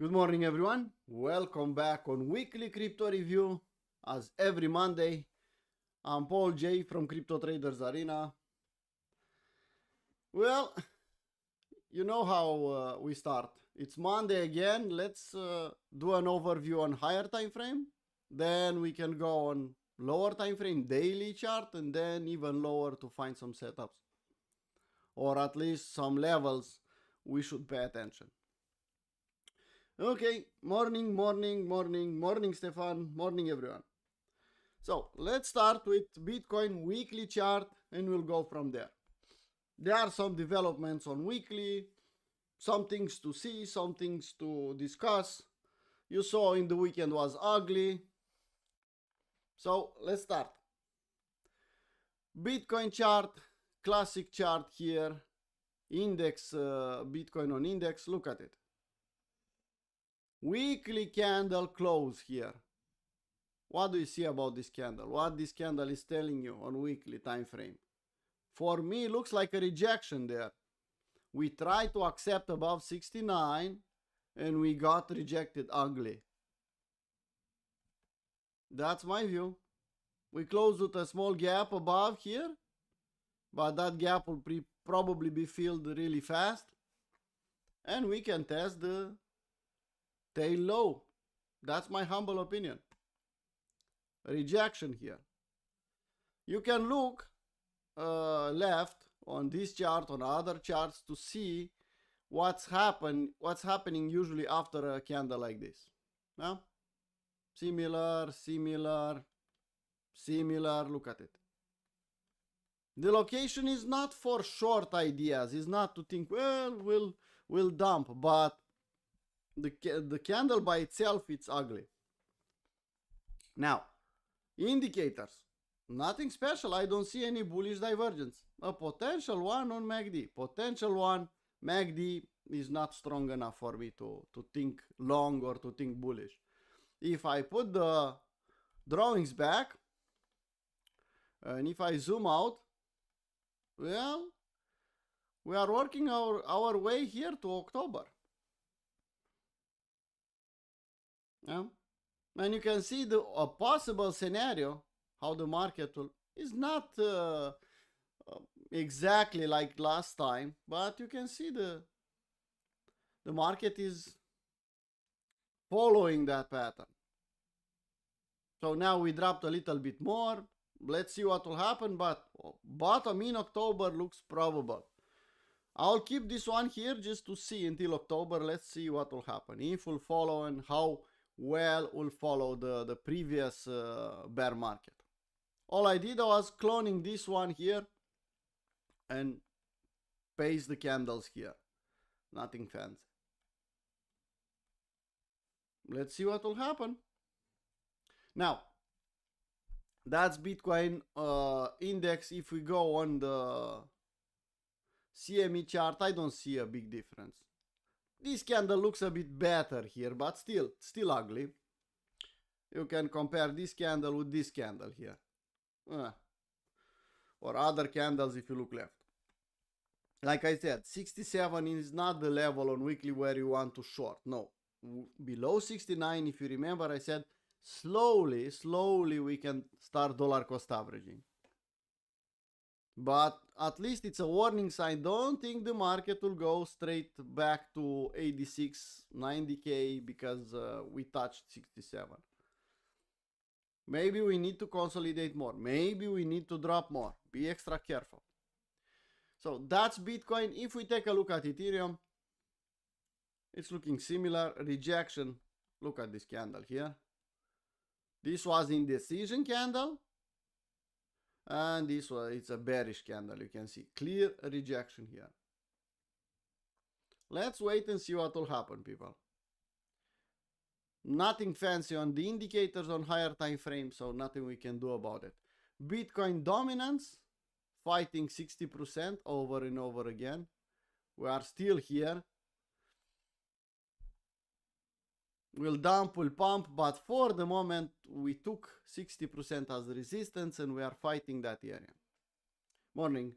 Good morning, everyone. Welcome back on Weekly Crypto Review. As every Monday, I'm Paul J from Crypto Traders Arena. Well, you know how we start. It's Monday again. Let's do an overview on higher time frame. Then we can go on lower time frame, daily chart, and then even lower to find some setups, or at least some levels we should pay attention. Okay, morning, Stefan, morning, everyone. So let's start with Bitcoin weekly chart and we'll go from there. There are some developments on weekly, some things to see, some things to discuss. You saw in the weekend was ugly. So let's start. Bitcoin chart, classic chart here, index, Bitcoin on index, look at it. Weekly candle close here. What do you see about this candle? What this candle is telling you on weekly time frame? For me, it looks like a rejection there. We tried to accept above 69 and we got rejected ugly. That's my view. We closed with a small gap above here, but that gap will probably be filled really fast. And we can test the tail low. That's my humble opinion. Rejection here. You can look left on this chart, on other charts, to see what's happening usually after a candle like this. Yeah? Similar, look at it. The location is not for short ideas. It's not to think, well, we'll dump, but the candle by itself, it's ugly. Now, indicators, nothing special. I don't see any bullish divergence. A potential one on MACD. Potential one, MACD is not strong enough for me to think long or to think bullish. If I put the drawings back, and if I zoom out, well, we are working our way here to October. Yeah. And you can see a possible scenario how the market is not exactly like last time, but you can see the market is following that pattern. So now we dropped a little bit more. Let's see what will happen, but bottom in October looks probable. I'll keep this one here just to see until October. Let's see what will happen, if we'll follow and how well will follow the previous bear market. All I did was cloning this one here and paste the candles here. Nothing fancy. Let's see what will happen. Now, that's Bitcoin index. If we go on the CME chart, I don't see a big difference. This candle looks a bit better here, but still ugly. You can compare this candle with this candle here. Or other candles if you look left. Like I said, 67 is not the level on weekly where you want to short. No. Below 69, if you remember, I said slowly we can start dollar cost averaging. But at least it's a warning sign. Don't think the market will go straight back to 86, 90K because we touched 67. Maybe we need to consolidate more. Maybe we need to drop more. Be extra careful. So that's Bitcoin. If we take a look at Ethereum, it's looking similar. Rejection. Look at this candle here. This was indecision candle. And this one, it's a bearish candle. You can see clear rejection here. Let's wait and see what will happen, people. Nothing fancy on the indicators on higher time frame, so nothing we can do about it. Bitcoin dominance, fighting 60% over and over again. We are still here. We'll dump, we'll pump, but for the moment we took 60% as resistance and we are fighting that area. Morning.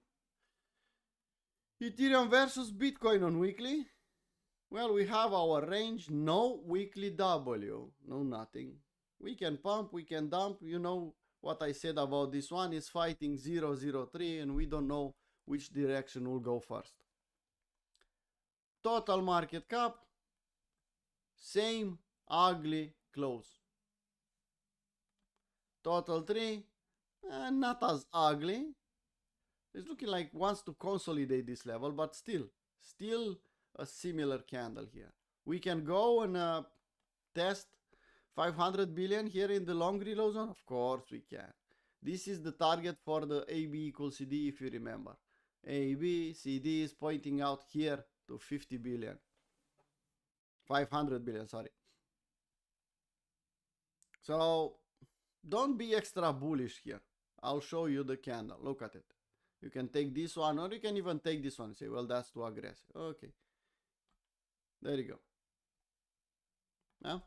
Ethereum versus Bitcoin on weekly. Well, we have our range, no weekly W, no nothing. We can pump, we can dump. You know what I said about this one is fighting 003 and we don't know which direction will go first. Total market cap, same ugly close. Total 3, not as ugly. It's looking like wants to consolidate this level, but still a similar candle here. We can go and test 500 billion here in the long reload zone. Of course we can. This is the target for the AB equals CD, if you remember. AB, CD is pointing out here to 50 billion. 500 billion, sorry. So don't be extra bullish here. I'll show you the candle. Look at it. You can take this one, or you can even take this one and say, well, that's too aggressive. Okay. There you go. Yeah.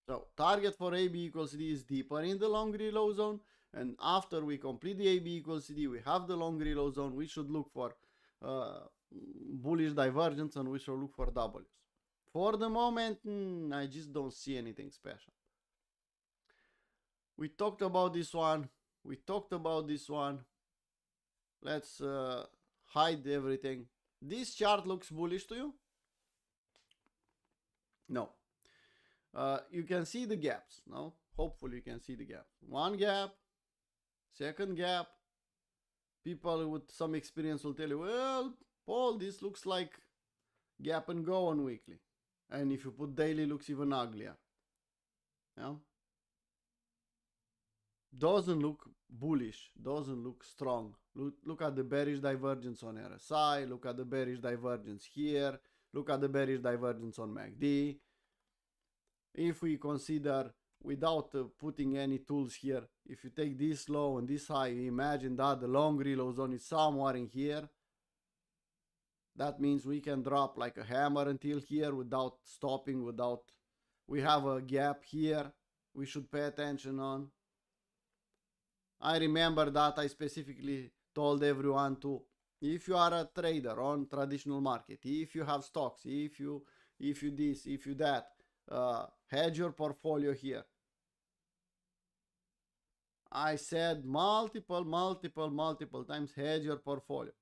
So target for AB equals CD is deeper in the long reload zone. And after we complete the AB equals CD, we have the long reload zone. We should look for bullish divergence and we should look for W's. For the moment, I just don't see anything special. We talked about this one. We talked about this one. Let's hide everything. This chart looks bullish to you? No. You can see the gaps, no? Hopefully you can see the gap. One gap, second gap. People with some experience will tell you, well, Paul, this looks like gap and go on weekly. And if you put daily, looks even uglier. Yeah? Doesn't look bullish, doesn't look strong. Look at the bearish divergence on RSI, look at the bearish divergence here, look at the bearish divergence on MACD. If we consider without putting any tools here, if you take this low and this high, you imagine that the long reload zone is somewhere in here. That means we can drop like a hammer until here without stopping, we have a gap here we should pay attention on. I remember that I specifically told everyone to, if you are a trader on traditional market, if you have stocks, if you this, if you that, hedge your portfolio here. I said multiple times, hedge your portfolio.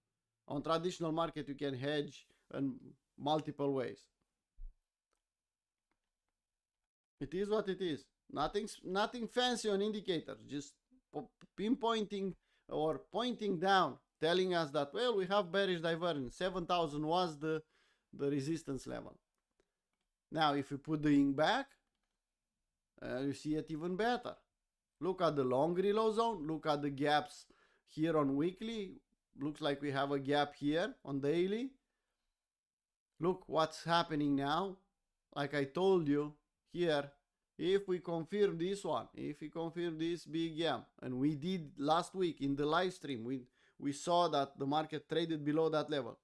On traditional market, you can hedge in multiple ways. It is what it is. Nothing fancy on indicators, just pinpointing or pointing down, telling us that, well, we have bearish divergence. 7,000 was the resistance level. Now, if you put the ink back, you see it even better. Look at the long reload zone. Look at the gaps here on weekly. Looks like we have a gap here on daily. Look what's happening now. Like I told you here, if we confirm this one, if we confirm this big gap, and we did last week in the live stream, we saw that the market traded below that level.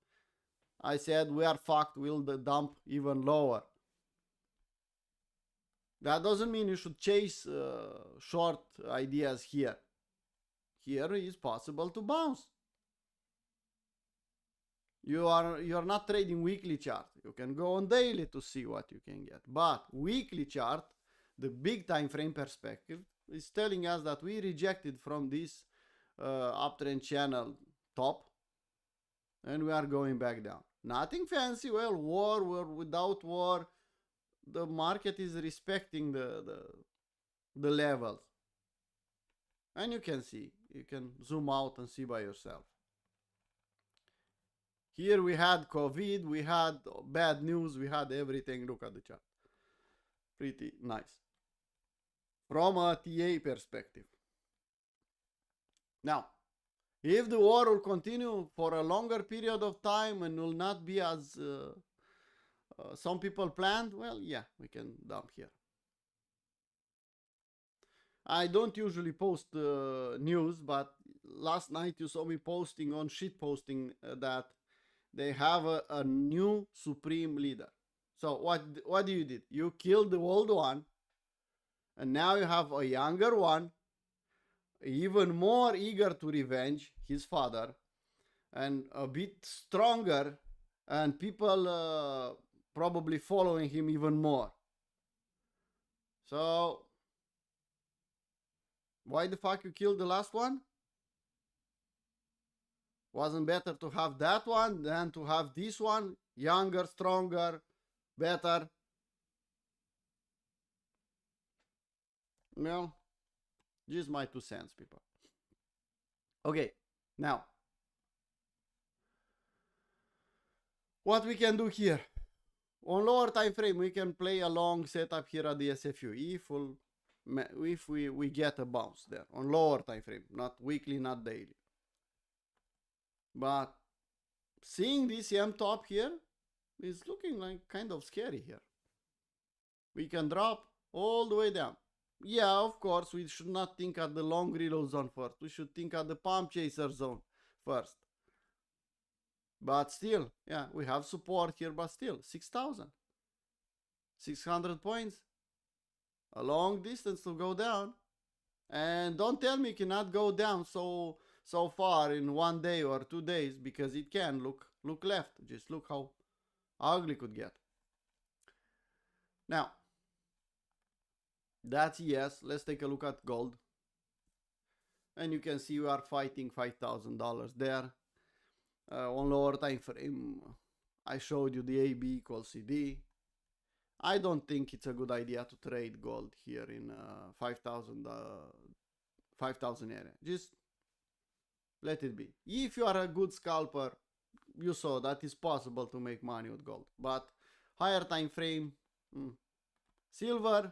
I said we are fucked, we'll dump even lower. That doesn't mean you should chase short ideas here. Here is possible to bounce. You're not trading weekly chart. You can go on daily to see what you can get. But weekly chart, the big time frame perspective, is telling us that we rejected from this uptrend channel top and we are going back down. Nothing fancy. Well, war without war, the market is respecting the levels. And you can see, you can zoom out and see by yourself. Here we had COVID, we had bad news, we had everything. Look at the chart. Pretty nice. From a TA perspective. Now, if the war will continue for a longer period of time and will not be as some people planned, well, yeah, we can dump here. I don't usually post news, but last night you saw me posting on shit posting that they have a new supreme leader. So what do you did? You killed the old one, and now you have a younger one, even more eager to revenge his father, and a bit stronger, and people probably following him even more. So why the fuck you killed the last one? Wasn't better to have that one than to have this one? Younger, stronger, better. Well, just my 2 cents, people. Okay, now what we can do here? On lower time frame, we can play a long setup here at the SFU if we get a bounce there on lower time frame, not weekly, not daily. But seeing this M top here is looking like kind of scary here. We can drop all the way down. Yeah, of course, we should not think at the long reload zone first. We should think at the pump chaser zone first. But still, yeah, we have support here, but still, 6,000. 600 points. A long distance to go down. And don't tell me it cannot go down so far in 1 day or 2 days, because it can. Look left. Just look how ugly it could get. Now, that's yes. Let's take a look at gold. And you can see we are fighting $5,000 there. On lower time frame, I showed you the AB equals CD. I don't think it's a good idea to trade gold here in 5,000 area. Just let it be. If you are a good scalper, you saw that it's possible to make money with gold. But higher time frame, silver,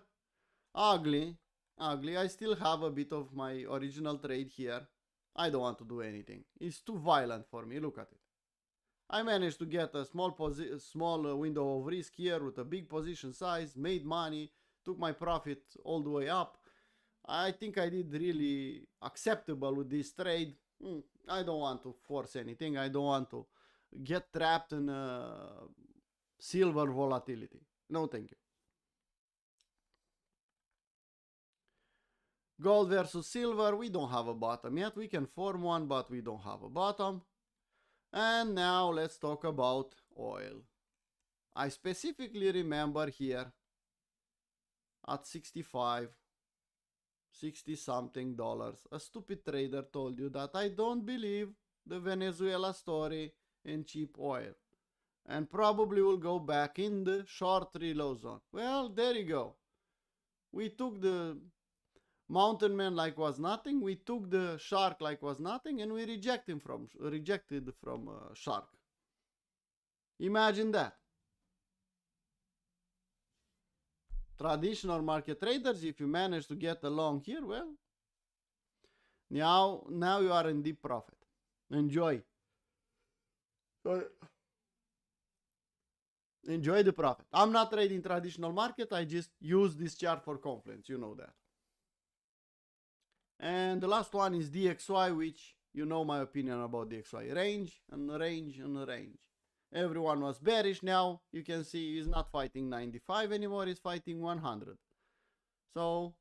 ugly. I still have a bit of my original trade here. I don't want to do anything. It's too violent for me. Look at it. I managed to get a small window of risk here with a big position size, made money, took my profit all the way up. I think I did really acceptable with this trade. I don't want to force anything. I don't want to get trapped in silver volatility. No, thank you. Gold versus silver, we don't have a bottom yet. We can form one, but we don't have a bottom. And now let's talk about oil. I specifically remember here at 65, 60 something dollars, a stupid trader told you that I don't believe the Venezuela story in cheap oil. And probably will go back in the short reload zone. Well, there you go. We took the mountain man like was nothing. We took the shark like was nothing, and we rejected from shark. Imagine that. Traditional market traders, if you manage to get along here, well, now you are in deep profit. Enjoy. Enjoy the profit. I'm not trading traditional market. I just use this chart for confluence. You know that. And the last one is DXY, which you know my opinion about DXY. Range and range and range. Everyone was bearish. Now you can see he's not fighting 95 anymore. He's fighting 100. So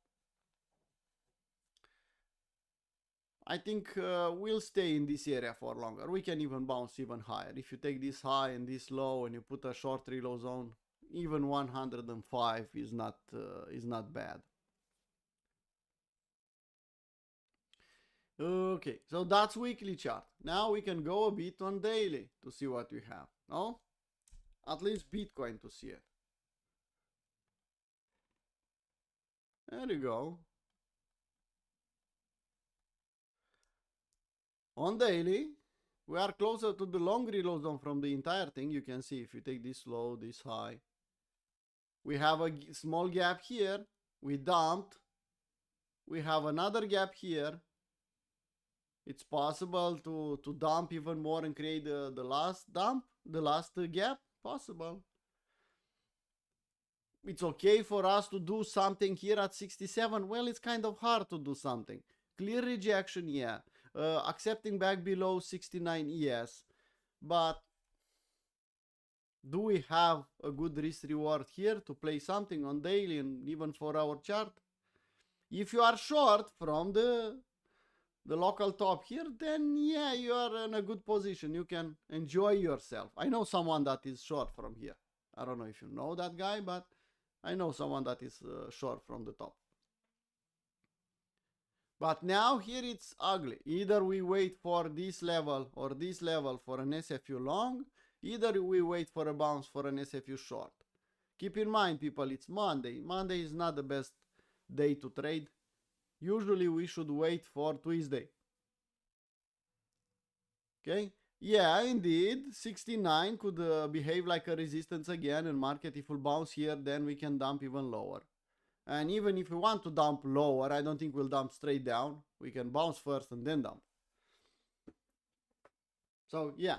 I think we'll stay in this area for longer. We can even bounce even higher. If you take this high and this low and you put a short reload zone, even 105 is not bad. Okay, so that's weekly chart. Now we can go a bit on daily to see what we have. No? At least Bitcoin to see it. There you go. On daily, we are closer to the long reload zone from the entire thing. You can see if you take this low, this high. We have a small gap here. We dumped. We have another gap here. It's possible to dump even more and create the last dump, the last gap. Possible. It's okay for us to do something here at 67. Well, it's kind of hard to do something. Clear rejection, yeah. Accepting back below 69, yes. But do we have a good risk reward here to play something on daily and even for our chart? If you are short from the local top here, then yeah, you are in a good position. You can enjoy yourself. I know someone that is short from here. I don't know if you know that guy, but I know someone that is short from the top. But now here it's ugly. Either we wait for this level or this level for an SFU long, either we wait for a bounce for an SFU short. Keep in mind, people, it's Monday. Monday is not the best day to trade. Usually we should wait for Tuesday. Okay? Yeah, indeed, 69 could behave like a resistance again, and market, if we bounce here, then we can dump even lower. And even if we want to dump lower, I don't think we'll dump straight down. We can bounce first and then dump. So yeah,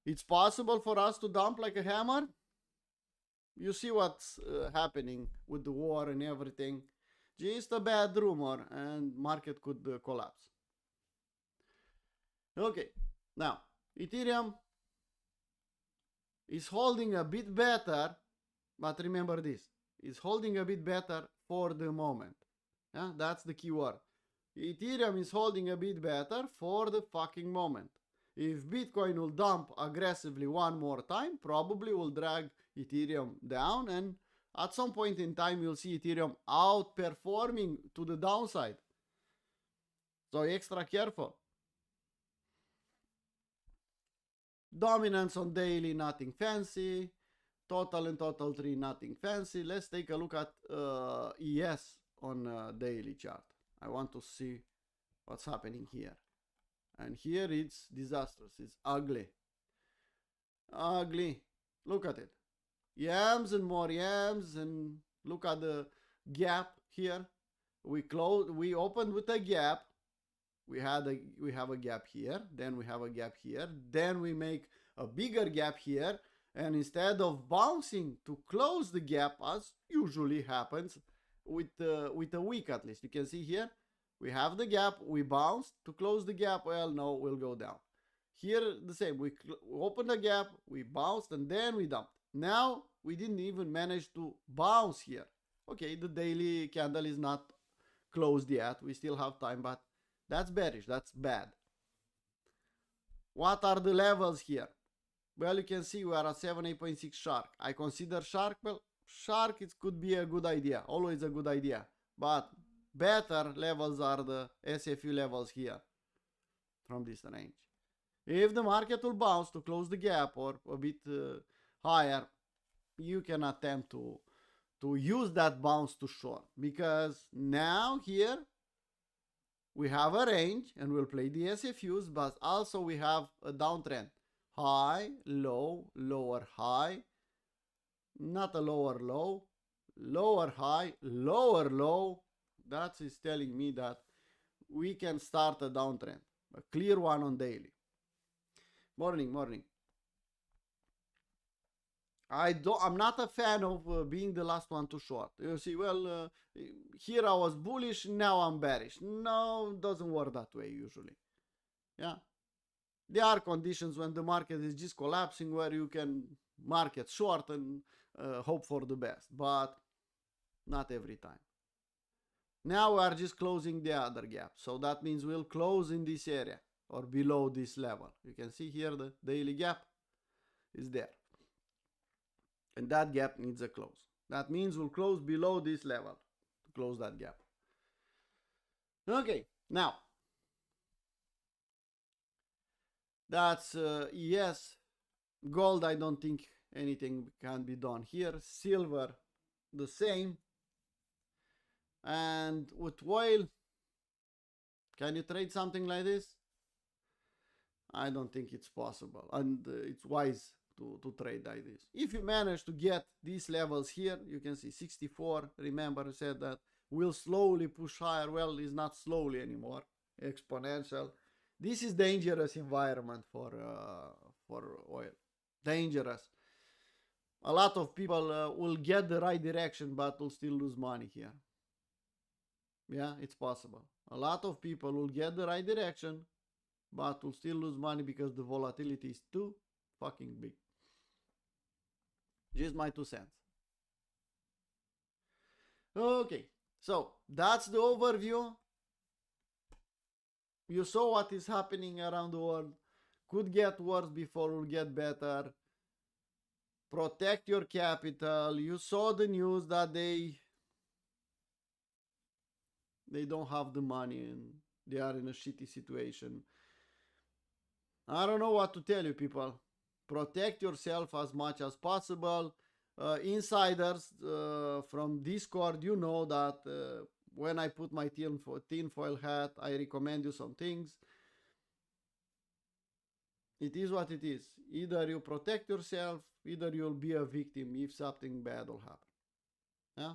it's possible for us to dump like a hammer. You see what's happening with the war and everything. Just a bad rumor and market could collapse. Okay, now Ethereum is holding a bit better, but remember this, it's holding a bit better for the moment. Yeah, that's the key word. Ethereum is holding a bit better for the fucking moment. If Bitcoin will dump aggressively one more time, probably will drag Ethereum down, and at some point in time you'll see Ethereum outperforming to the downside. So extra careful. Dominance on daily, nothing fancy. Total and total tree, nothing fancy. Let's take a look at ES on daily chart. I want to see what's happening here. And here it's disastrous. It's ugly. Ugly. Look at it. Yams and more yams, and look at the gap here. We opened with a gap. We have a gap here, then we have a gap here, then we make a bigger gap here, and instead of bouncing to close the gap, as usually happens with a week at least, you can see here, we have the gap, we bounce to close the gap, well, no, we'll go down. Here, the same, we open the gap, we bounced, and then we dumped. Now, we didn't even manage to bounce here. Okay, the daily candle is not closed yet, we still have time, but that's bearish, that's bad. What are the levels here? Well, you can see we are at 78.6 shark. I consider shark, well, shark it could be a good idea, always a good idea. But better levels are the SFU levels here from this range. If the market will bounce to close the gap or a bit higher, you can attempt to use that bounce to short, because now here we have a range and we'll play the SFUs, but also we have a downtrend. High, low, lower high, not a lower low, lower high, lower low. That is telling me that we can start a downtrend, a clear one on daily. Morning. I'm not a fan of being the last one to short. You see, well, here I was bullish, now I'm bearish. No, it doesn't work that way usually. Yeah. There are conditions when the market is just collapsing where you can market short and hope for the best, but not every time. Now we are just closing the other gap. So that means we'll close in this area or below this level. You can see here the daily gap is there. And that gap needs a close. That means we'll close below this level to close that gap. Okay, now that's ES. Gold, I don't think anything can be done here. Silver, the same. And with oil, can you trade something like this? I don't think it's possible, and it's wise to trade like this. If you manage to get these levels here, you can see 64. Remember, I said that will slowly push higher. Well, it's not slowly anymore, exponential. This is dangerous environment for oil. Dangerous. A lot of people will get the right direction, but will still lose money here. Yeah, it's possible. A lot of people will get the right direction, but will still lose money because the volatility is too fucking big. Just my 2 cents. Okay, so that's the overview. You saw what is happening around the world. Could get worse before will get better. protect your capital. You saw the news that they don't have the money and they are in a shitty situation. I don't know what to tell you, people. Protect yourself as much as possible. Insiders from Discord, you know that when I put my tinfoil hat, I recommend you some things. It is what it is. Either you protect yourself, either you'll be a victim if something bad will happen. Yeah?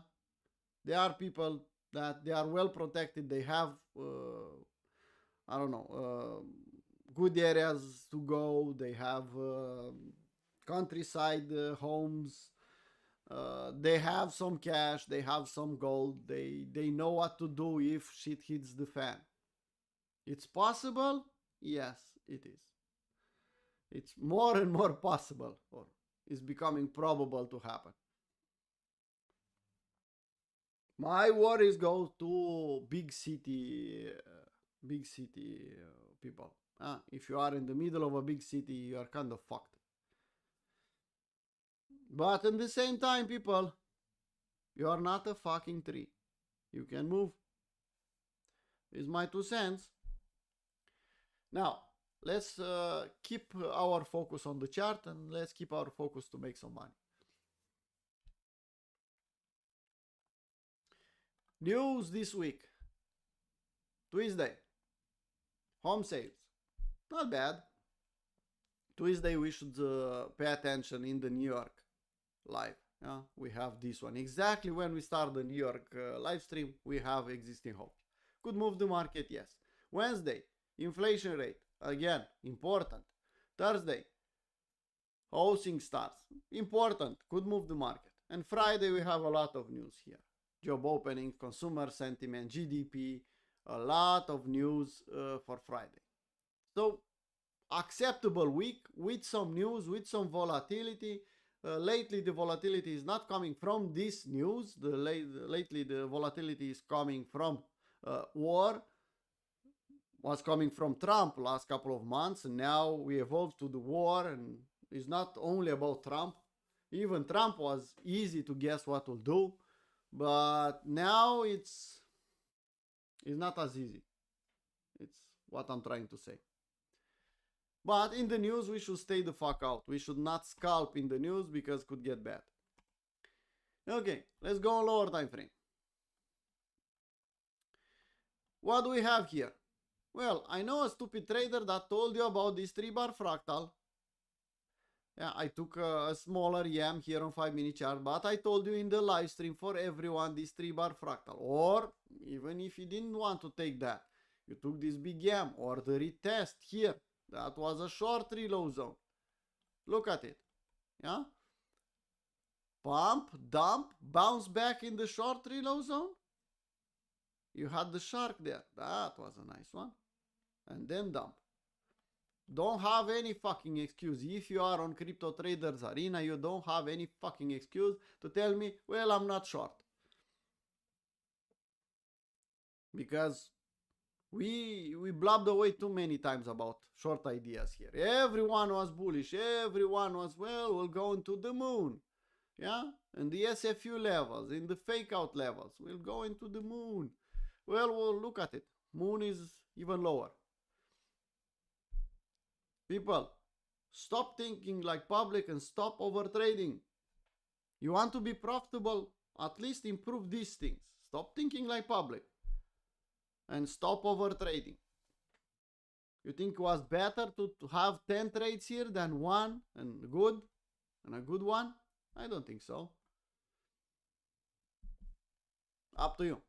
There are people that they are well protected. They have, I don't know, good areas to go. They have countryside homes. They have some cash. They have some gold. They know what to do if shit hits the fan. It's possible? Yes, it is. It's more and more possible, or is becoming probable to happen. My worries go to big city people. If you are in the middle of a big city, you are kind of fucked. But at the same time, people, you are not a fucking tree. You can move. Is my 2 cents. Now, let's keep our focus on the chart and let's keep our focus to make some money. News this week. Tuesday. Home sales. Not bad. Tuesday we should pay attention in the New York live. Yeah, we have this one. Exactly when we start the New York live stream, we have existing hope. Could move the market, yes. Wednesday, inflation rate. Again, important. Thursday, housing starts. Important. Could move the market. And Friday, we have a lot of news here. Job openings, consumer sentiment, GDP. A lot of news for Friday. So, acceptable week with some news, with some volatility. Lately, the volatility is not coming from this news. Lately, the volatility is coming from war. Was coming from Trump last couple of months, and now we evolved to the war, and it's not only about Trump. Even Trump was easy to guess what will do, but now it's not as easy. It's what I'm trying to say. But in the news, we should stay the fuck out. We should not scalp in the news because it could get bad. Okay, let's go on lower time frame. What do we have here? Well, I know a stupid trader that told you about this 3-bar fractal. Yeah, I took a smaller yam here on 5-minute chart, but I told you in the live stream for everyone this 3-bar fractal. Or even if you didn't want to take that, you took this big yam or the retest here. That was a short reload zone. Look at it. Yeah? Pump, dump, bounce back in the short reload zone. You had the shark there. That was a nice one. And then dump. Don't have any fucking excuse. If you are on Crypto Traders Arena, you don't have any fucking excuse to tell me, well, I'm not short. Because we blabbed away too many times about short ideas here. Everyone was bullish. Everyone was, well, we'll go into the moon. Yeah? And the SFU levels, in the fake out levels, we'll go into the moon. Well, look at it. Moon is even lower. People, stop thinking like public and stop over trading. You want to be profitable, at least improve these things. Stop thinking like public and stop over trading. You think it was better to have 10 trades here than one and a good one? I don't think so. Up to you.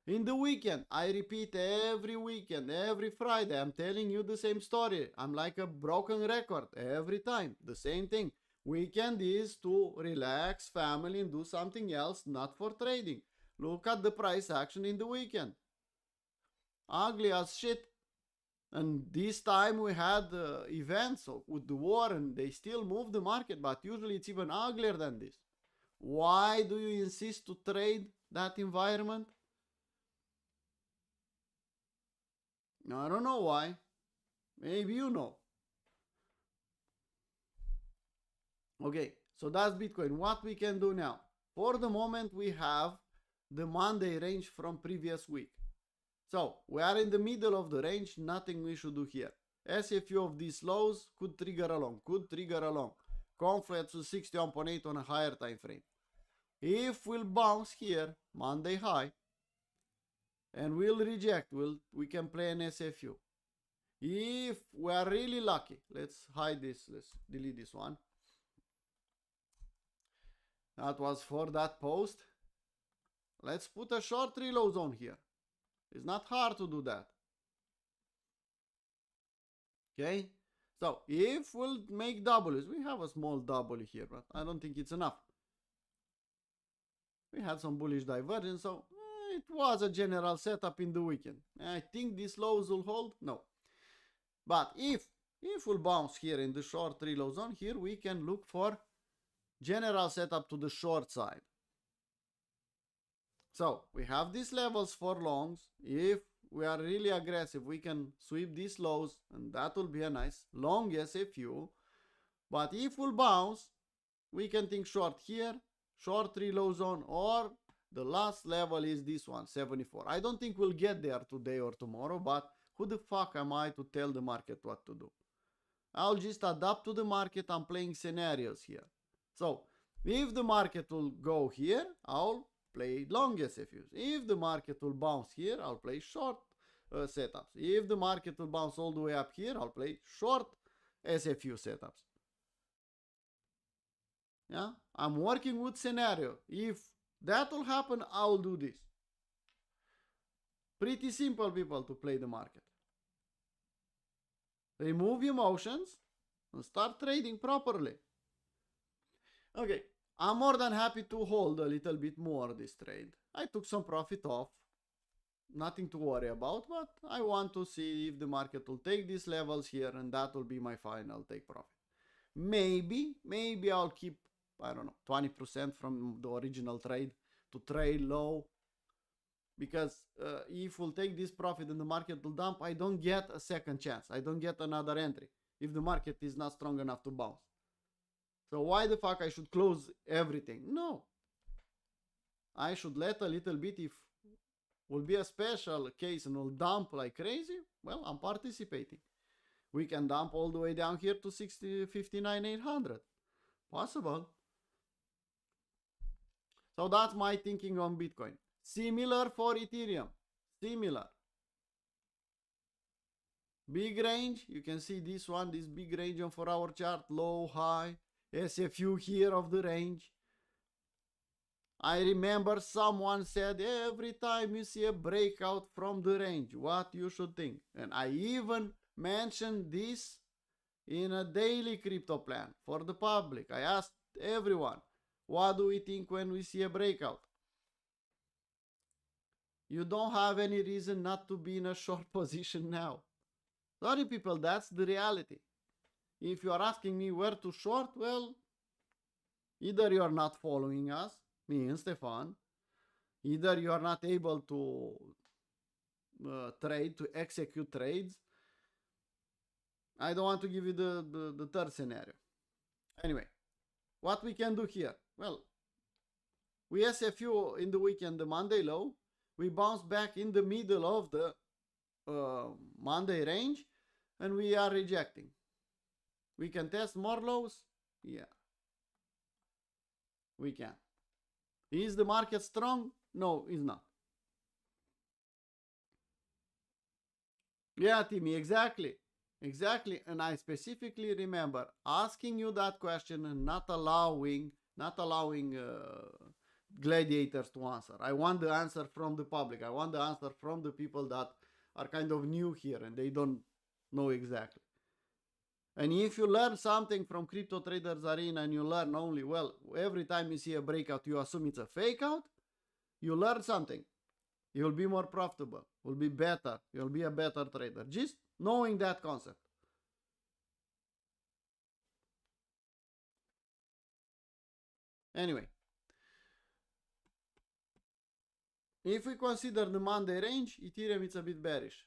In the weekend, I repeat every weekend, every Friday, I'm telling you the same story. I'm like a broken record every time. The same thing. Weekend is to relax, family, and do something else, not for trading. Look at the price action in the weekend. Ugly as shit. And this time we had events with the war and they still move the market, but usually it's even uglier than this. Why do you insist to trade that environment? I don't know why. Maybe you know. Okay, So that's Bitcoin. What we can do now? For the moment, we have the Monday range from previous week. So we are in the middle of the range, nothing we should do here. As a few of these lows could trigger along, confluence to 61.8 on a higher time frame. If we'll bounce here, Monday high, and we'll reject, we can play an SFU. If we are really lucky, let's hide this, let's delete this one. That was for that post. Let's put a short reload zone here. It's not hard to do that. Okay, so if we'll make W's, we have a small W here, but I don't think it's enough. We had some bullish divergence, so it was a general setup in the weekend. I think these lows will hold. No, but if we'll bounce here in the short reload zone, here we can look for general setup to the short side. So we have these levels for longs. If we are really aggressive, we can sweep these lows, and that will be a nice long SFU. But if we'll bounce, we can think short here, short reload zone, or the last level is this one, 74. I don't think we'll get there today or tomorrow, but who the fuck am I to tell the market what to do? I'll just adapt to the market. I'm playing scenarios here. So if the market will go here, I'll play long SFUs. If the market will bounce here, I'll play short setups. If the market will bounce all the way up here, I'll play short SFU setups. Yeah, I'm working with scenario. If that will happen, I'll do this. Pretty simple, people, to play the market. Remove emotions and start trading properly. Okay, I'm more than happy to hold a little bit more this trade. I took some profit off. Nothing to worry about, but I want to see if the market will take these levels here, and that will be my final take profit. Maybe I'll keep, I don't know, 20% from the original trade to trade low. Because if we'll take this profit and the market will dump, I don't get a second chance. I don't get another entry if the market is not strong enough to bounce. So why the fuck I should close everything? No. I should let a little bit. If will be a special case and will dump like crazy, well, I'm participating. We can dump all the way down here to 59,800. Possible. So that's my thinking on Bitcoin. Similar for Ethereum. Similar. Big range. You can see this one, this big range on 4-hour chart. Low, high. SFU here of the range. I remember someone said every time you see a breakout from the range, what you should think. And I even mentioned this in a daily crypto plan for the public. I asked everyone, what do we think when we see a breakout? You don't have any reason not to be in a short position now. Sorry, people, that's the reality. If you are asking me where to short, well, either you are not following us, me and Stefan, either you are not able to trade, to execute trades. I don't want to give you the third scenario. Anyway, what we can do here? Well, we SFU in the weekend, the Monday low. We bounce back in the middle of the Monday range, and we are rejecting. We can test more lows? Yeah. We can. Is the market strong? No, it's not. Yeah, Timmy, exactly. Exactly. And I specifically remember asking you that question and not allowing gladiators to answer. I want the answer from the public. I want the answer from the people that are kind of new here and they don't know exactly. And if you learn something from Crypto Traders Arena and you learn only, well, every time you see a breakout, you assume it's a fake out, you learn something. You'll be more profitable. You'll be better. You'll be a better trader. Just knowing that concept. Anyway. If we consider the Monday range, Ethereum is a bit bearish.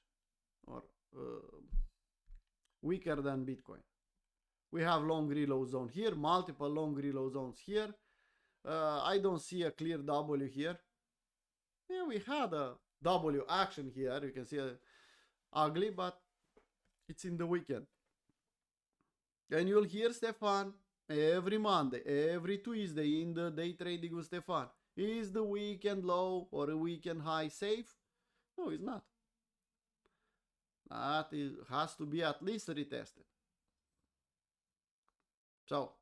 Or weaker than Bitcoin. We have long reload zone here, multiple long reload zones here. I don't see a clear W here. Yeah, we had a W action here. You can see ugly, but it's in the weekend. And you'll hear Stefan every Monday, every Tuesday in the day trading with Stefan. Is the weekend low or a weekend high safe? No, it's not. That has to be at least retested. So,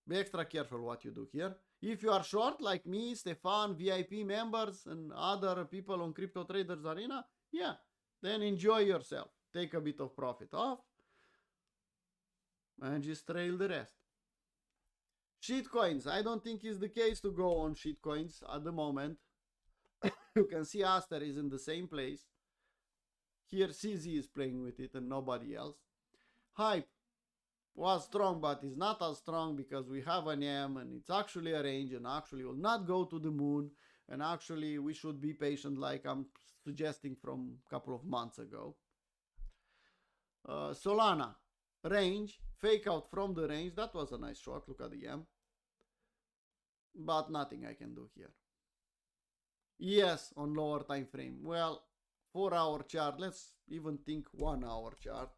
be extra careful what you do here. If you are short, like me, Stefan, VIP members, and other people on Crypto Traders Arena, yeah, then enjoy yourself. Take a bit of profit off and just trail the rest. Shitcoins. I don't think it's the case to go on shitcoins at the moment. You can see Aster is in the same place. Here CZ is playing with it and nobody else. Hype was strong, but is not as strong because we have an M and it's actually a range and actually will not go to the moon. And actually we should be patient like I'm suggesting from a couple of months ago. Solana, range, fake out from the range. That was a nice shot. Look at the M. But nothing I can do here. Yes, on lower time frame. Well, 4-hour chart. Let's even think 1-hour chart.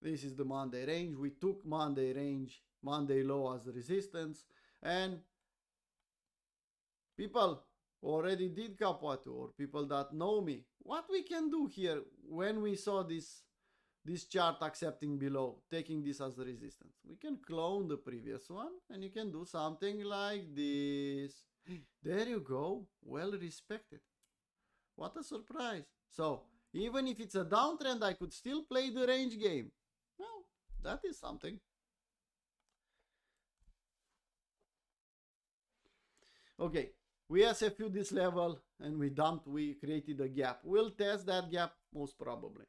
This is the Monday range. We took Monday range, Monday low as resistance. And people already did Kapwatu, or people that know me. What we can do here when we saw this chart accepting below, taking this as the resistance. We can clone the previous one and you can do something like this. There you go. Well respected. What a surprise. So even if it's a downtrend, I could still play the range game. Well, that is something. Okay, we SFU this level and we dumped, we created a gap. We'll test that gap most probably.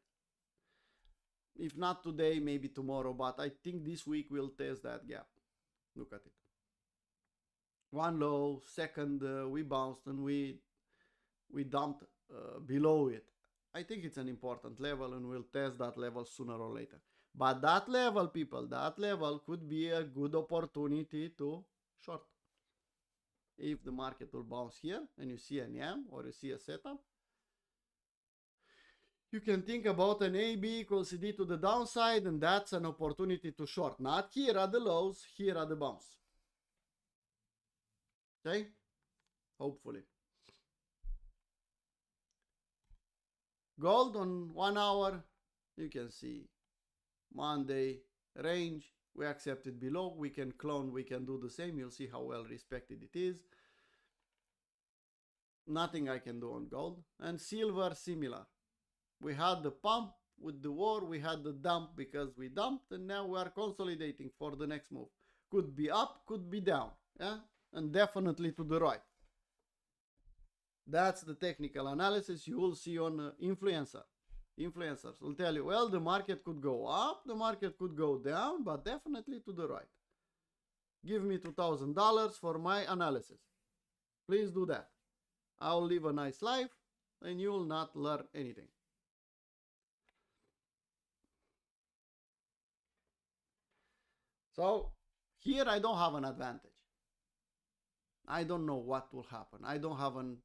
If not today, maybe tomorrow, but I think this week we'll test that gap. Look at it. One low, second we bounced and we dumped below it. I think it's an important level and we'll test that level sooner or later. But that level, people, that level could be a good opportunity to short. If the market will bounce here and you see an M or you see a setup, you can think about an AB equals CD to the downside, and that's an opportunity to short. Not here at the lows, here at the bounce. Okay? Hopefully. Gold on 1 hour, you can see Monday range. We accepted below. We can clone, we can do the same. You'll see how well respected it is. Nothing I can do on gold. And silver, similar. We had the pump with the war, we had the dump because we dumped, and now we are consolidating for the next move. Could be up, could be down, yeah, and definitely to the right. That's the technical analysis you will see on influencers will tell you, well, the market could go up, the market could go down, but definitely to the right. Give me $2,000 for my analysis. Please do that. I'll live a nice life and you will not learn anything. So here I don't have an advantage. I don't know what will happen. I don't have an...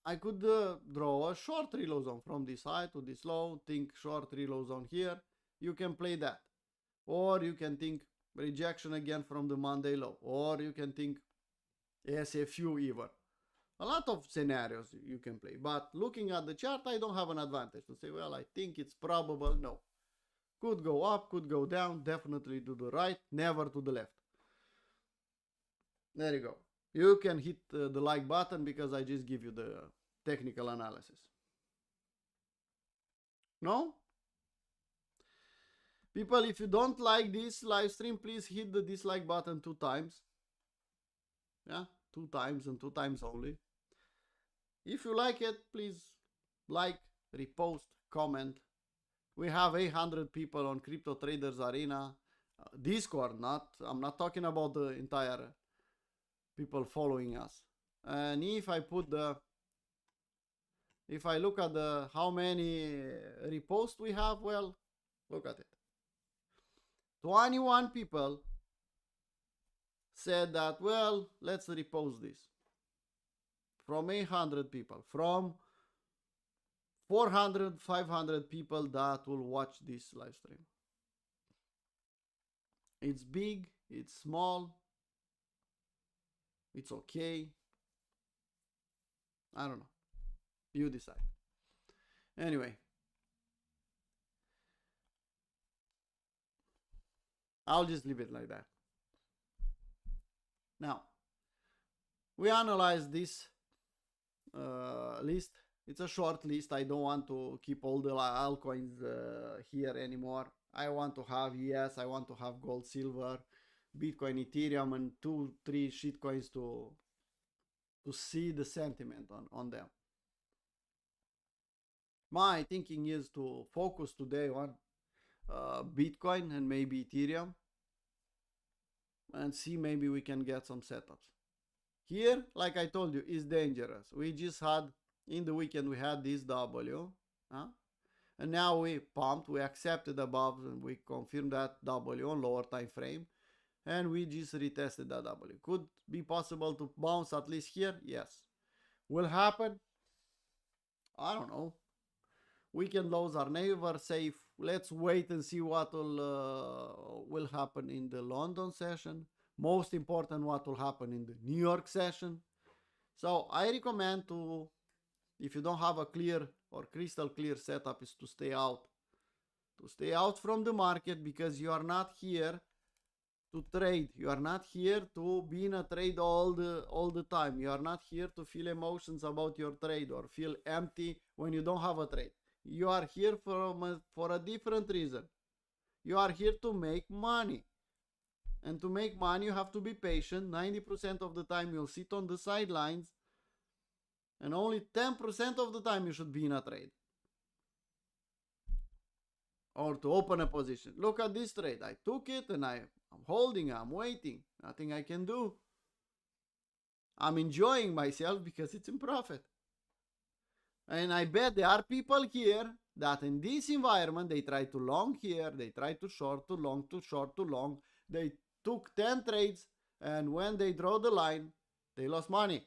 I could draw a short reload zone from this high to this low, think short reload zone here. You can play that. Or you can think rejection again from the Monday low. Or you can think SFU even. A lot of scenarios you can play. But looking at the chart, I don't have an advantage to say, well, I think it's probable. No. Could go up, could go down, definitely to the right, never to the left. There you go. You can hit the like button because I just give you the technical analysis. No? People, if you don't like this live stream, please hit the dislike button 2 times. Yeah, 2 times and 2 times only. If you like it, please like, repost, comment. We have 800 people on Crypto Traders Arena. Discord, I'm not talking about the entire people following us. And if I put the If I look at how many reposts we have, well, look at it. 21 people said that, well, let's repost this. From 800 people, from 400, 500 people that will watch this live stream. It's big, it's small, it's okay. I don't know. You decide. Anyway, I'll just leave it like that. Now, we analyze this list. It's a short list. I don't want to keep all the altcoins here anymore. I want to have ES, I want to have gold, silver, Bitcoin, Ethereum, and 2-3 shitcoins to see the sentiment on them. My thinking is to focus today on Bitcoin and maybe Ethereum and see maybe we can get some setups. Here, like I told you, is dangerous. We just had, in the weekend, we had this W, and now we pumped, we accepted above, and we confirmed that W on lower time frame, and we just retested that W. Could be possible to bounce at least here? Yes. Will happen? I don't know. Weekend lows are never safe. Let's wait and see what will happen in the London session. Most important, what will happen in the New York session. So I recommend to, if you don't have a clear or crystal clear setup, is to stay out. To stay out from the market, because you are not here to trade. You are not here to be in a trade all the time. You are not here to feel emotions about your trade or feel empty when you don't have a trade. You are here for a different reason. You are here to make money. And to make money, you have to be patient. 90% of the time you'll sit on the sidelines, and only 10% of the time you should be in a trade or to open a position. Look at this trade. I took it and I'm holding, I'm waiting. Nothing I can do. I'm enjoying myself because it's in profit. And I bet there are people here that in this environment, they try to long here, they try to short, to long, to short, to long. They took 10 trades, and when they draw the line, they lost money.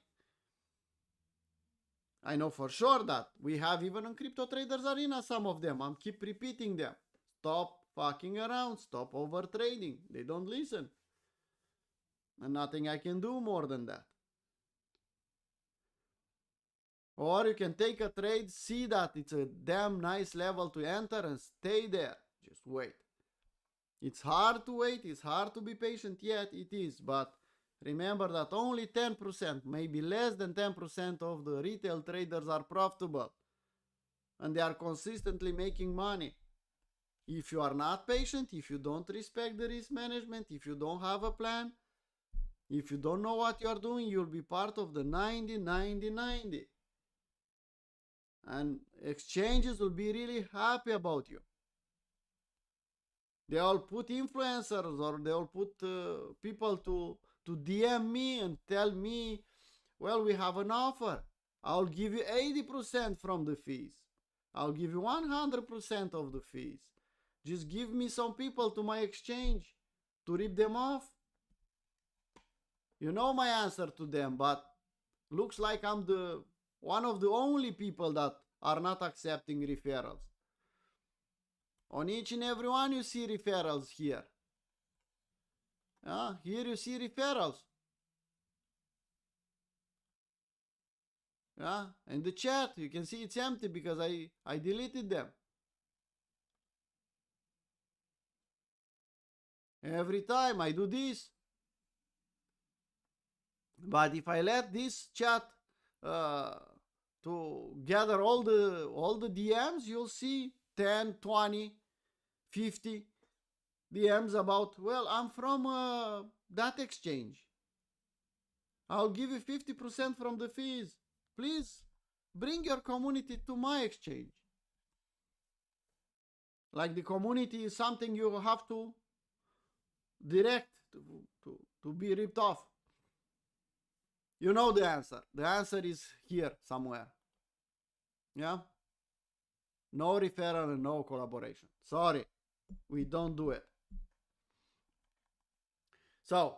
I know for sure that. We have even on Crypto Traders Arena some of them. I'm keep repeating them. Stop fucking around. Stop over trading. They don't listen. And nothing I can do more than that. Or you can take a trade, see that it's a damn nice level to enter, and stay there. Just wait. It's hard to wait. It's hard to be patient. Yet it is. But remember that only 10%, maybe less than 10% of the retail traders are profitable. And they are consistently making money. If you are not patient, if you don't respect the risk management, if you don't have a plan, if you don't know what you are doing, you'll be part of the 90-90-90. And exchanges will be really happy about you. They all put influencers, or they all put people to DM me and tell me, well, we have an offer. I'll give you 80% from the fees. I'll give you 100% of the fees. Just give me some people to my exchange to rip them off. You know my answer to them, but looks like I'm one of the only people that are not accepting referrals. On each and every one you see referrals here. Here you see referrals. In the chat you can see it's empty because I deleted them. Every time I do this. But if I let this chat to gather all the DMs, you'll see 10, 20, 50 DMs about, well, I'm from that exchange. I'll give you 50% from the fees. Please bring your community to my exchange. Like the community is something you have to direct to be ripped off. You know the answer. The answer is here somewhere. Yeah? No referral and no collaboration. Sorry, we don't do it. So,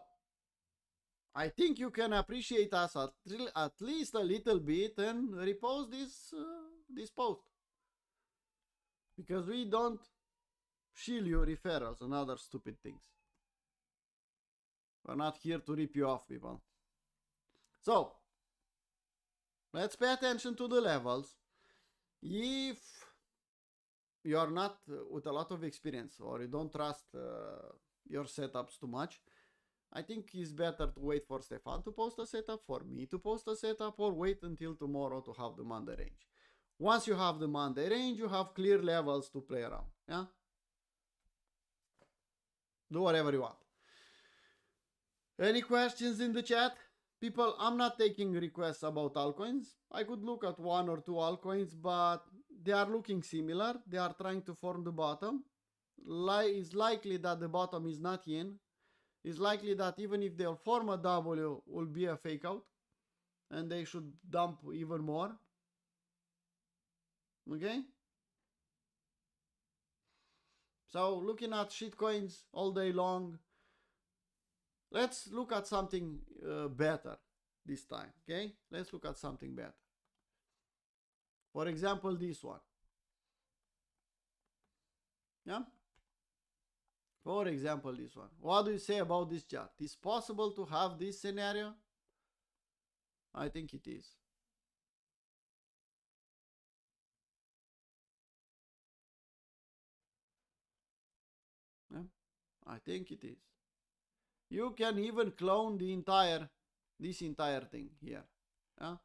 I think you can appreciate us at least a little bit and repost this post. Because we don't shield you referrals and other stupid things. We're not here to rip you off, people. So, let's pay attention to the levels. If you are not with a lot of experience or you don't trust your setups too much, I think it's better to wait for Stefan to post a setup, for me to post a setup, or wait until tomorrow to have the Monday range. Once you have the Monday range, you have clear levels to play around. Yeah? Do whatever you want. Any questions in the chat? People, I'm not taking requests about altcoins. I could look at one or two altcoins, but they are looking similar. They are trying to form the bottom. It's likely that the bottom is not in. It's likely that even if they'll form a W, will be a fake out. And they should dump even more. Okay? So looking at shitcoins all day long. Let's look at something better this time. Okay? Let's look at something better. For example, this one. Yeah? For example, this one. What do you say about this chart? Is possible to have this scenario? I think it is. Yeah? I think it is. You can even clone this entire thing here. Yeah?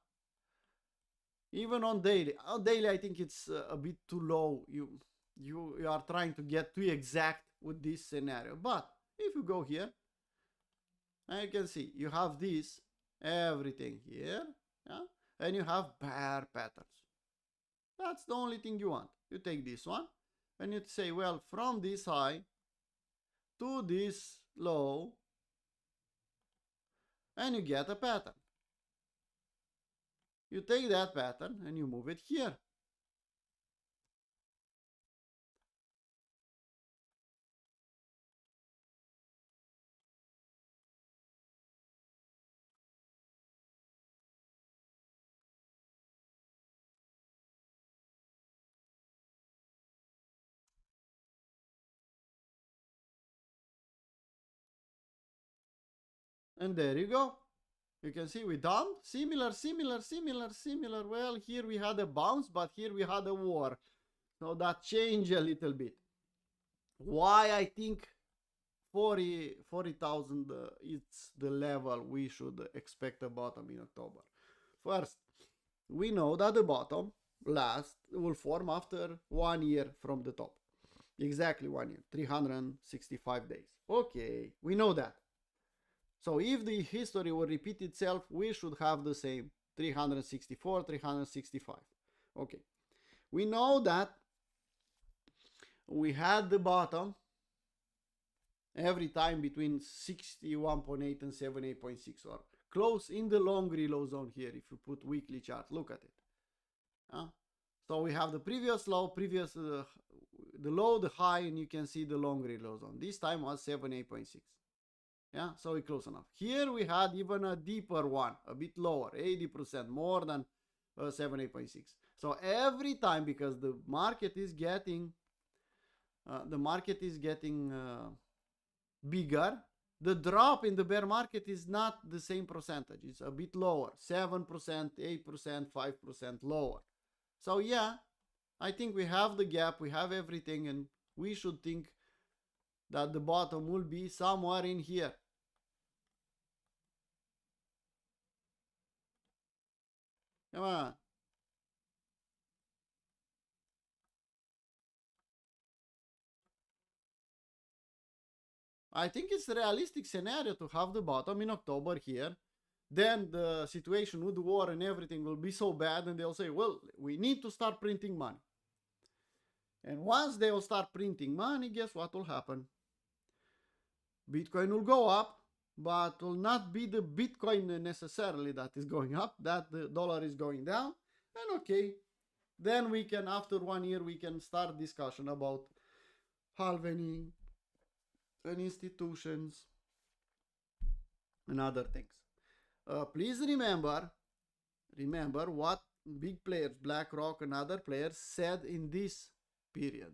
Even on daily. On daily, I think it's a bit too low. You are trying to get too exact with this scenario. But if you go here, and you can see you have this, everything here, yeah? And you have bear patterns. That's the only thing you want. You take this one, and you say, well, from this high to this low, and you get a pattern. You take that pattern and you move it here. And there you go. You can see we dumped. Similar. Well, here we had a bounce, but here we had a war. So that changed a little bit. Why I think 40,000 it's the level we should expect a bottom in October. First, we know that the bottom will form after 1 year from the top. Exactly 1 year, 365 days. Okay, we know that. So if the history will repeat itself, we should have the same 364, 365. Okay. We know that we had the bottom every time between 61.8 and 78.6, or close in the long reload zone here. If you put weekly chart, look at it. So we have the previous low, the low, the high, and you can see the long reload zone. This time was 78.6. Yeah, so we close enough. Here we had even a deeper one, a bit lower, 80%, more than 78.6. So every time, because the market is getting bigger, the drop in the bear market is not the same percentage. It's a bit lower, 7%, 8%, 5% lower. So yeah, I think we have the gap, we have everything, and we should think that the bottom will be somewhere in here. Come on. I think it's a realistic scenario to have the bottom in October here. Then the situation with the war and everything will be so bad, and they'll say, well, we need to start printing money. And once they will start printing money, guess what will happen? Bitcoin will go up, but will not be the Bitcoin necessarily that is going up, that the dollar is going down. And okay, Then we can, after 1 year, we can start discussion about halvening and institutions and other things. Please remember what big players, BlackRock and other players, said in this period.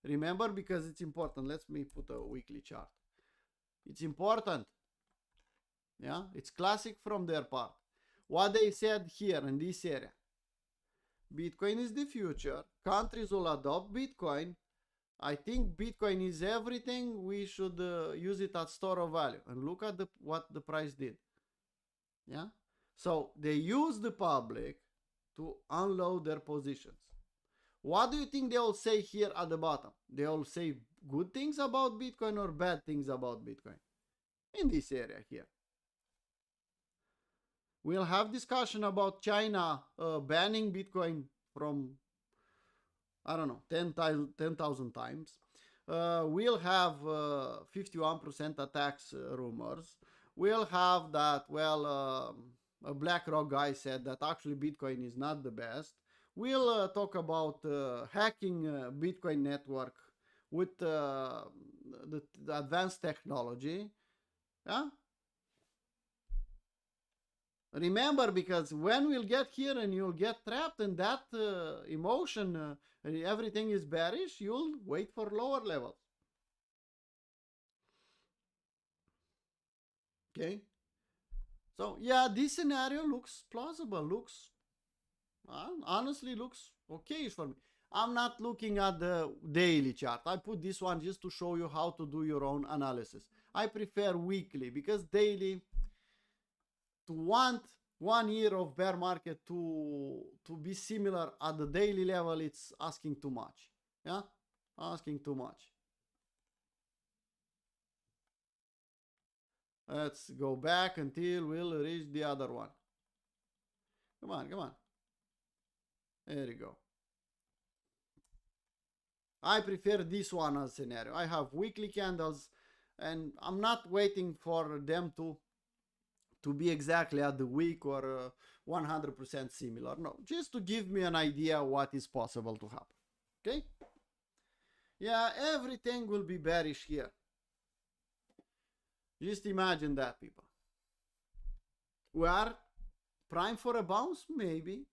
Remember, because it's important. Let me put a weekly chart. It's important. Yeah, it's classic from their part. What they said here in this area. Bitcoin is the future. Countries will adopt Bitcoin. I think Bitcoin is everything. We should use it as store of value. And look at what the price did. Yeah. So they use the public to unload their positions. What do you think they will say here at the bottom? They will say good things about Bitcoin or bad things about Bitcoin? In this area here. We'll have discussion about China banning Bitcoin from, I don't know, 10,000 times. We'll have 51% attacks rumors. We'll have that, well, a BlackRock guy said that actually Bitcoin is not the best. We'll talk about hacking Bitcoin network with the advanced technology. Yeah? Remember, because when we'll get here and you'll get trapped in that emotion, everything is bearish, you'll wait for lower levels. Okay? So, yeah, this scenario looks plausible, honestly looks okay for me. I'm not looking at the daily chart. I put this one just to show you how to do your own analysis. I prefer weekly, because daily, to want 1 year of bear market to be similar at the daily level, it's asking too much. Yeah, asking too much. Let's go back until we'll reach the other one. Come on. There you go. I prefer this one as scenario. I have weekly candles, and I'm not waiting for them to be exactly at the week or 100% similar. No, just to give me an idea what is possible to happen. Okay? Yeah, everything will be bearish here. Just imagine that, people. We are prime for a bounce? Maybe.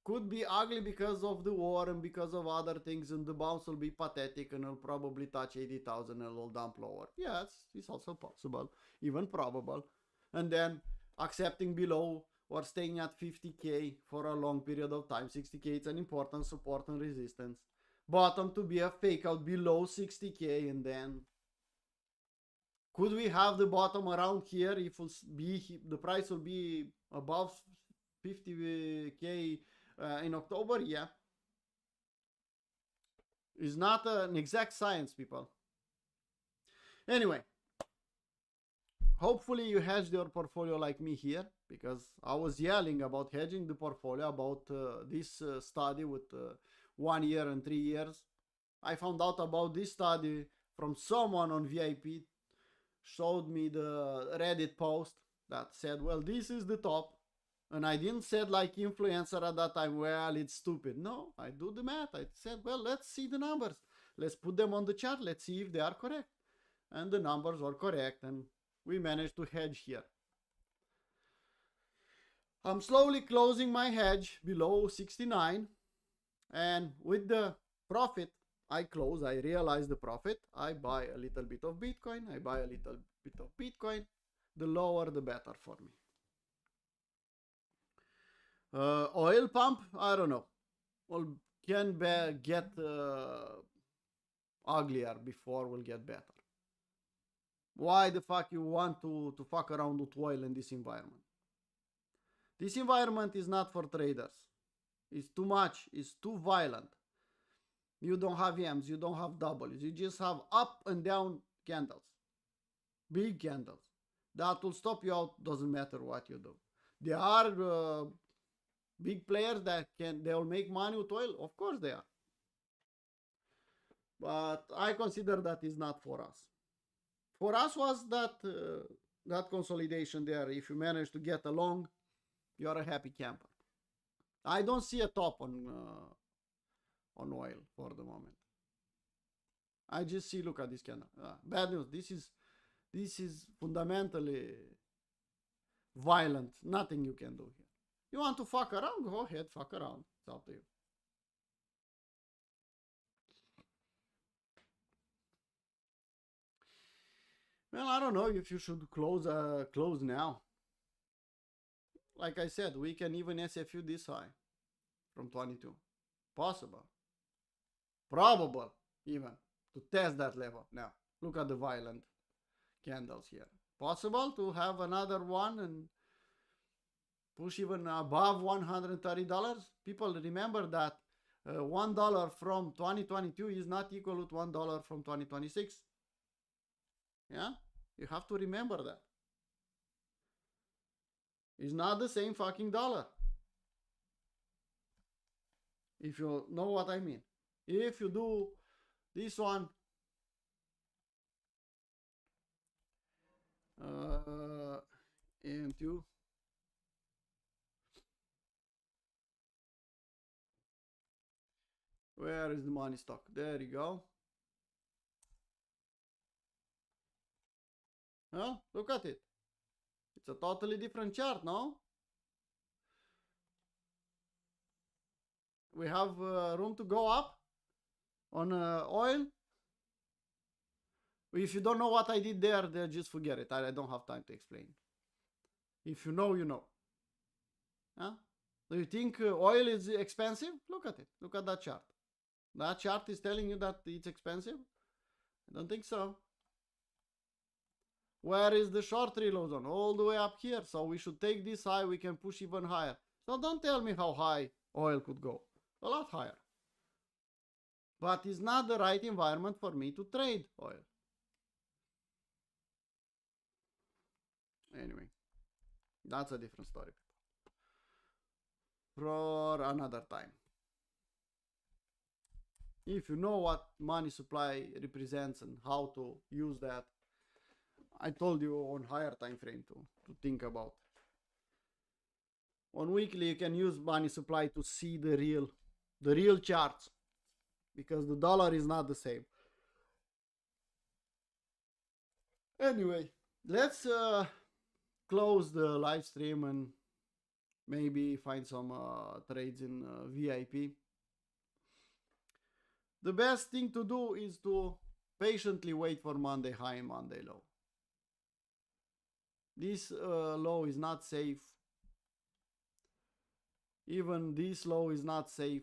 Could be ugly because of the war and because of other things, and the bounce will be pathetic and it'll probably touch 80,000 and it'll dump lower. Yeah, it's also possible, even probable. And then accepting below or staying at 50k for a long period of time. 60k is an important support and resistance. Bottom to be a fake out below 60k, and then could we have the bottom around here if the price will be above 50k in October? Yeah. It's not an exact science, people. Anyway, hopefully you hedged your portfolio like me here, because I was yelling about hedging the portfolio, about this study with 1 year and 3 years. I found out about this study from someone on VIP, showed me the Reddit post that said, well, this is the top. And I didn't say like influencer at that time, well, it's stupid. No, I do the math. I said, well, let's see the numbers. Let's put them on the chart. Let's see if they are correct. And the numbers were correct, and we managed to hedge here. I'm slowly closing my hedge below 69, and with the profit I realize the profit, I buy a little bit of Bitcoin, the lower the better for me. Oil pump, I don't know, well, can get uglier before will get better. Why the fuck you want to fuck around with oil in this environment? This environment is not for traders. It's too much. It's too violent. You don't have M's. You don't have W's. You just have up and down candles. Big candles. That will stop you out. Doesn't matter what you do. There are big players that they'll make money with oil. Of course they are. But I consider that is not for us. For us was that consolidation there. If you manage to get along, you're a happy camper. I don't see a top on oil for the moment. I just see, look at this candle. Bad news. This is fundamentally violent. Nothing you can do here. You want to fuck around? Go ahead, fuck around. It's up to you. Well, I don't know if you should close now. Like I said, we can even SFU this high from 22. Possible. Probable even to test that level. Now, look at the violent candles here. Possible to have another one and push even above $130. People remember that $1 from 2022 is not equal to $1 from 2026. Yeah, you have to remember that. It's not the same fucking dollar. If you know what I mean. If you do this one, and you, where is the money stock? There you go. Huh? Look at it. It's a totally different chart, no? We have room to go up on oil. If you don't know what I did there, then just forget it. I don't have time to explain. If you know, you know. Huh? Do you think oil is expensive? Look at it. Look at that chart. That chart is telling you that it's expensive? I don't think so. Where is the short reload zone? All the way up here. So we should take this high. We can push even higher. So don't tell me how high oil could go. A lot higher. But it's not the right environment for me to trade oil. Anyway, that's a different story. For another time. If you know what money supply represents and how to use that, I told you on higher time frame to think about. On weekly, you can use money supply to see the real charts, because the dollar is not the same. Anyway, let's close the live stream and maybe find some trades in VIP. The best thing to do is to patiently wait for Monday high and Monday low. This low is not safe. Even this low is not safe.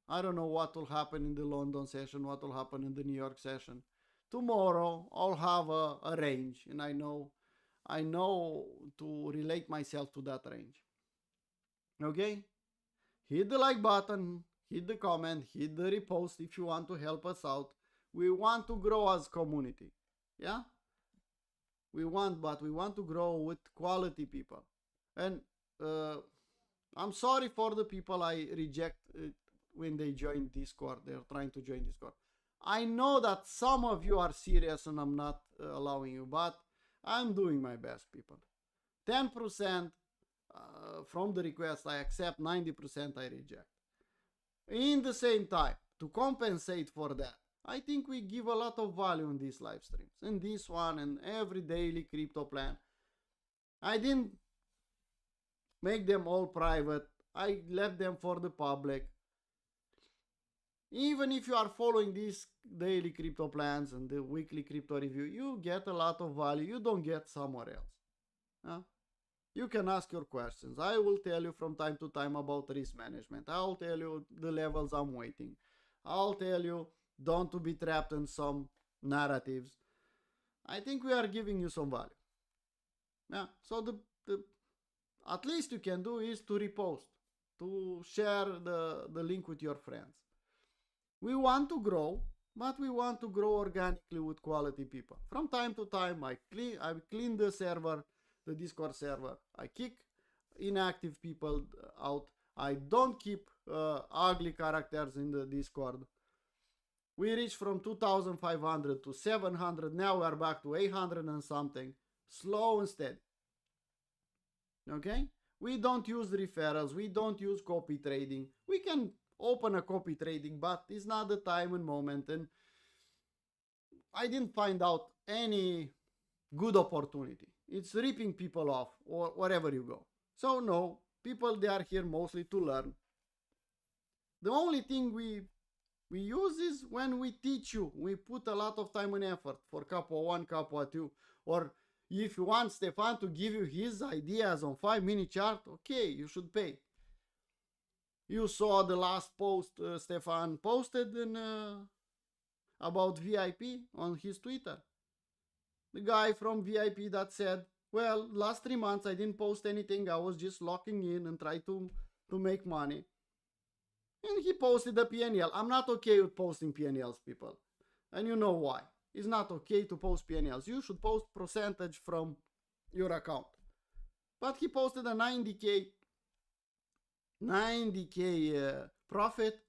I don't know what will happen in the London session, what will happen in the New York session. Tomorrow I'll have a range, and I know to relate myself to that range. Okay? Hit the like button, hit the comment, hit the repost if you want to help us out. We want to grow as community. Yeah? We want to grow with quality people. And I'm sorry for the people I reject when they join Discord. They're trying to join Discord. I know that some of you are serious and I'm not allowing you, but I'm doing my best, people. 10% from the request I accept, 90% I reject. In the same time, to compensate for that, I think we give a lot of value in these live streams. In this one and every daily crypto plan. I didn't make them all private. I left them for the public. Even if you are following these daily crypto plans and the weekly crypto review, you get a lot of value you don't get somewhere else. You can ask your questions. I will tell you from time to time about risk management. I'll tell you the levels I'm waiting. I'll tell you don't to be trapped in some narratives. I think we are giving you some value. Yeah. So the at least you can do is to repost, to share the link with your friends. We want to grow, but we want to grow organically with quality people. From time to time, I clean the server, the Discord server. I kick inactive people out. I don't keep ugly characters in the Discord. We reached from 2,500 to 700. Now we are back to 800 and something. Slow and steady. Okay? We don't use referrals. We don't use copy trading. We can open a copy trading, but it's not the time and moment. And I didn't find out any good opportunity. It's ripping people off or wherever you go. So no, people, they are here mostly to learn. The only thing we use is when we teach you. We put a lot of time and effort for couple 1, couple 2, or if you want Stefan to give you his ideas on 5-minute chart, okay, you should pay. You saw the last post Stefan posted in, about VIP on his Twitter. The guy from VIP that said, well, last 3 months I didn't post anything. I was just locking in and try to make money. And he posted a PNL. I'm not okay with posting PNLs, people. And you know why. It's not okay to post PNLs. You should post percentage from your account. But he posted a 90K profit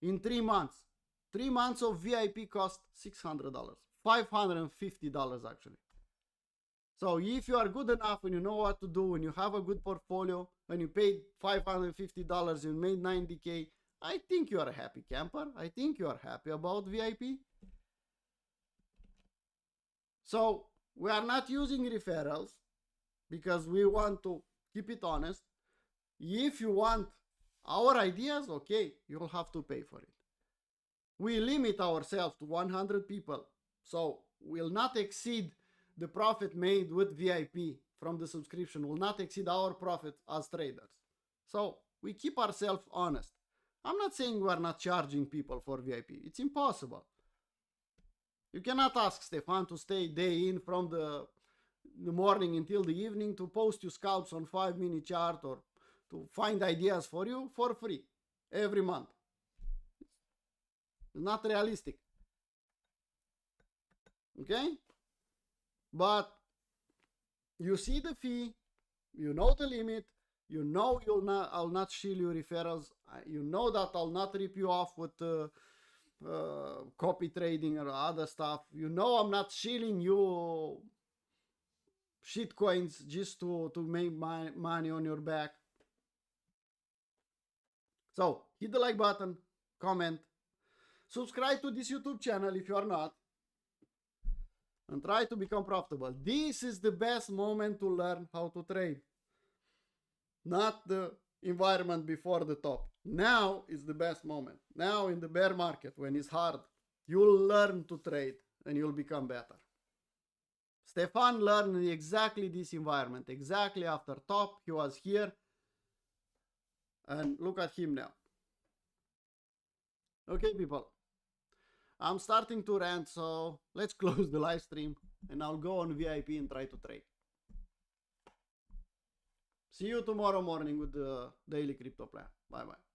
in 3 months. 3 months of VIP cost $600. $550 actually. So if you are good enough and you know what to do and you have a good portfolio and you paid $550 and made 90K, I think you are a happy camper. I think you are happy about VIP. So we are not using referrals because we want to keep it honest. If you want our ideas, okay, you'll have to pay for it. We limit ourselves to 100 people. So we'll not exceed the profit made with VIP from the subscription, will not exceed our profit as traders. So we keep ourselves honest. I'm not saying we are not charging people for VIP. It's impossible. You cannot ask Stefan to stay day in from the morning until the evening to post you scalps on 5-minute chart or to find ideas for you for free every month. It's not realistic. Okay? But you see the fee, you know the limit, you know I'll not shield you referrals, you know that I'll not rip you off with copy trading or other stuff. You know I'm not shielding you shit coins just to make money on your back. So hit the like button, comment, subscribe to this YouTube channel if you are not, and try to become profitable. This is the best moment to learn how to trade. Not the environment before the top. Now is the best moment. Now in the bear market, when it's hard, you'll learn to trade and you'll become better. Stefan learned exactly this environment. Exactly after top, he was here. And look at him now. Okay, people. I'm starting to rant, so let's close the live stream and I'll go on VIP and try to trade. See you tomorrow morning with the daily crypto plan. Bye bye.